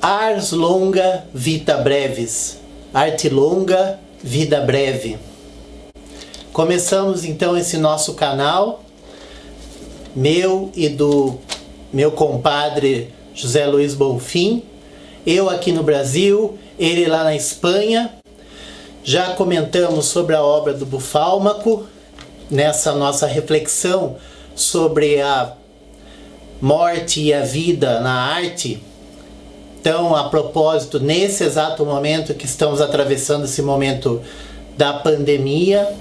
Ars longa, vita brevis. Arte longa, vida breve. Começamos então esse nosso canal, meu e do meu compadre José Luiz Bonfim. Eu aqui no Brasil, ele lá na Espanha. Já comentamos sobre a obra do Bufálmaco, nessa nossa reflexão sobre a morte e a vida na arte. Então, a propósito, nesse exato momento que estamos atravessando esse momento da pandemia,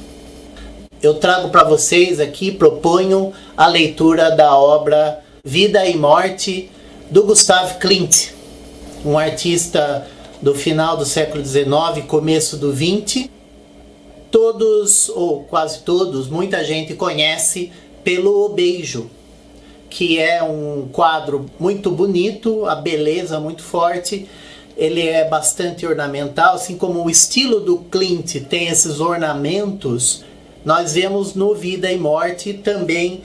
eu trago para vocês aqui, proponho a leitura da obra Vida e Morte do Gustav Klimt, um artista do final do século XIX, começo do XX. Todos, ou quase todos, muita gente conhece pelo O Beijo, que é um quadro muito bonito, a beleza muito forte, ele é bastante ornamental, assim como o estilo do Klimt tem esses ornamentos, nós vemos no Vida e Morte também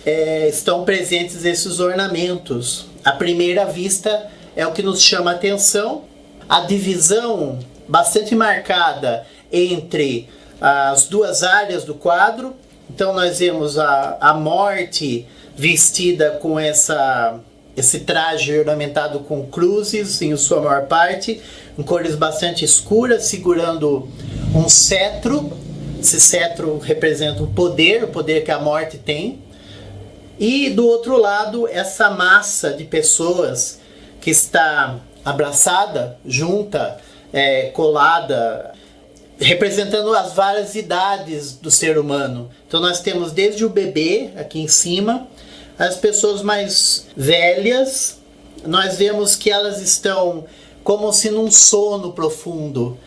estão presentes esses ornamentos. À primeira vista é o que nos chama a atenção, a divisão bastante marcada entre as duas áreas do quadro. Então nós vemos a morte vestida com esse traje ornamentado com cruzes em sua maior parte, em cores bastante escuras, segurando um cetro. Esse cetro representa o poder que a morte tem. E do outro lado, essa massa de pessoas que está abraçada, junta, colada, representando as várias idades do ser humano. Então nós temos desde o bebê, aqui em cima, as pessoas mais velhas. Nós vemos que elas estão como se num sono profundo.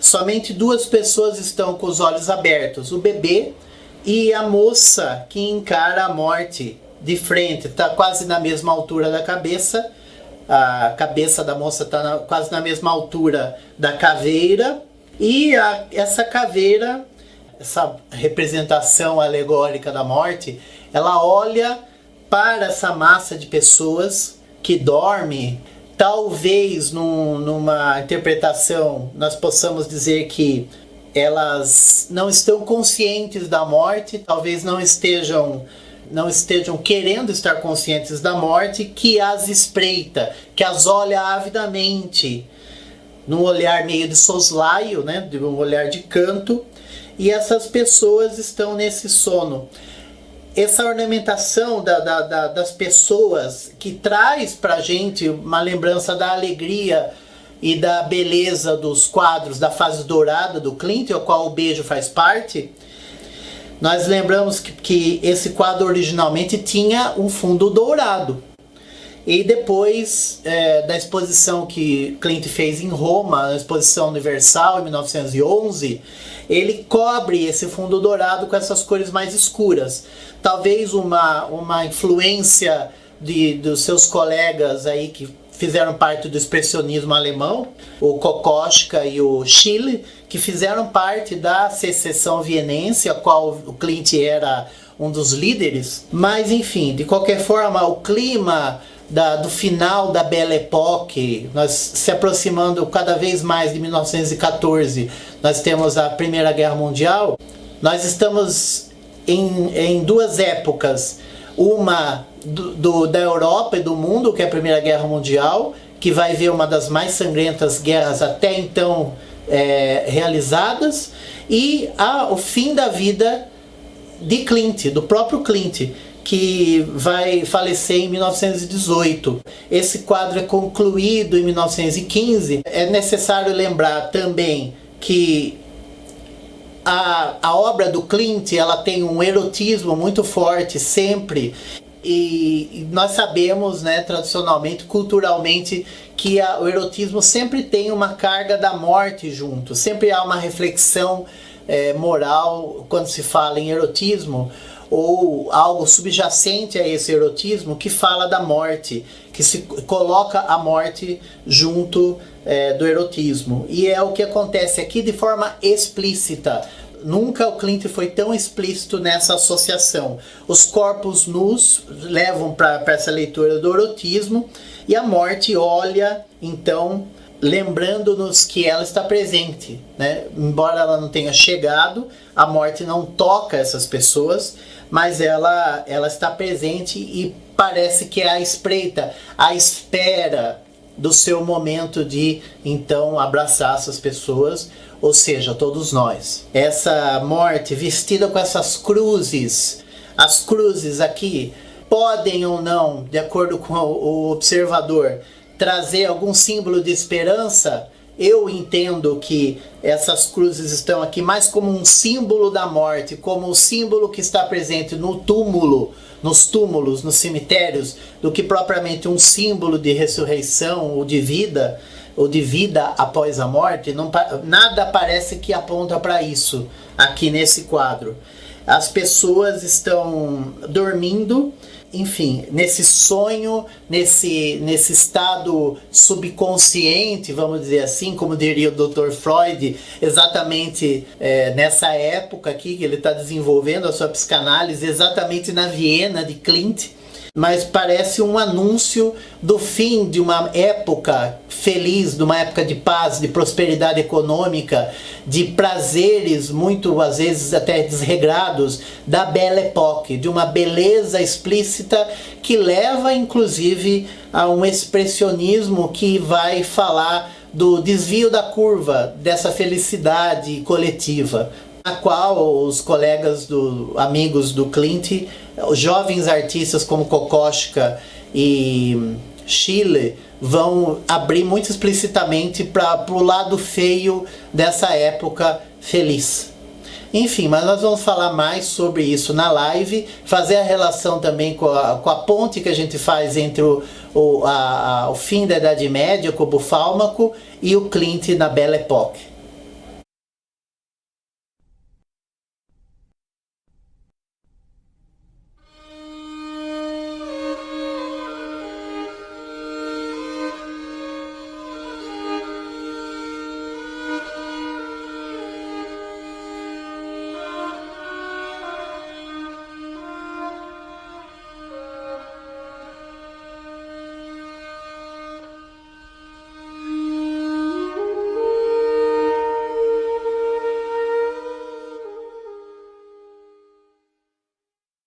Somente duas pessoas estão com os olhos abertos, o bebê e a moça que encara a morte de frente, está quase na mesma altura da cabeça. A cabeça da moça está quase na mesma altura da caveira. E essa caveira, essa representação alegórica da morte, ela olha para essa massa de pessoas que dorme. Talvez numa interpretação nós possamos dizer que elas não estão conscientes da morte, talvez não estejam querendo estar conscientes da morte, que as espreita, que as olha avidamente, num olhar meio de soslaio, né, de um olhar de canto, e essas pessoas estão nesse sono. Essa ornamentação das pessoas que traz pra gente uma lembrança da alegria e da beleza dos quadros da fase dourada do Klimt, ao qual O Beijo faz parte. Nós lembramos que esse quadro originalmente tinha um fundo dourado. E depois da exposição que Klimt fez em Roma, a Exposição Universal, em 1911, ele cobre esse fundo dourado com essas cores mais escuras. Talvez uma influência dos seus colegas aí que fizeram parte do expressionismo alemão, o Kokoschka e o Schiele, que fizeram parte da secessão vienense, a qual o Klimt era um dos líderes. Mas enfim, de qualquer forma, o clima do final da Belle Époque, nós se aproximando cada vez mais de 1914, nós temos a Primeira Guerra Mundial. Nós estamos em duas épocas, uma da Europa e do mundo, que é a Primeira Guerra Mundial, que vai ver uma das mais sangrentas guerras até então realizadas, e o fim da vida de Klimt, do próprio Klimt, que vai falecer em 1918. Esse quadro é concluído em 1915. É necessário lembrar também que a obra do Klimt, ela tem um erotismo muito forte sempre, e nós sabemos, né, tradicionalmente, culturalmente, que o erotismo sempre tem uma carga da morte junto, sempre há uma reflexão moral quando se fala em erotismo, ou algo subjacente a esse erotismo que fala da morte, que se coloca a morte junto do erotismo. E é o que acontece aqui de forma explícita. nunca o Clint foi tão explícito nessa associação. Os corpos nus levam para essa leitura do erotismo, e a morte olha, então, lembrando-nos que ela está presente, né? Embora ela não tenha chegado, a morte não toca essas pessoas, mas ela está presente e parece que é à espreita, à espera do seu momento de, então, abraçar essas pessoas, ou seja, todos nós. Essa morte vestida com essas cruzes, as cruzes aqui podem ou não, de acordo com o observador, trazer algum símbolo de esperança. Eu entendo que essas cruzes estão aqui mais como um símbolo da morte, como um símbolo que está presente no túmulo, nos túmulos, nos cemitérios, do que propriamente um símbolo de ressurreição ou de vida após a morte. Não, nada parece que aponta para isso aqui nesse quadro. As pessoas estão dormindo, enfim, nesse sonho, nesse estado subconsciente, vamos dizer assim, como diria o Dr. Freud, exatamente nessa época aqui que ele está desenvolvendo a sua psicanálise, exatamente na Viena de Clint. Mas parece um anúncio do fim de uma época feliz, de uma época de paz, de prosperidade econômica, de prazeres, muito às vezes até desregrados, da Belle Époque, de uma beleza explícita que leva inclusive a um expressionismo que vai falar do desvio da curva, dessa felicidade coletiva, a qual os colegas, amigos do Clint, os jovens artistas como Kokoschka e Schiele, vão abrir muito explicitamente para o lado feio dessa época feliz. Enfim, mas nós vamos falar mais sobre isso na live, fazer a relação também com a ponte que a gente faz entre o fim da Idade Média, com o bufálmaco, e o Clint na Belle Époque.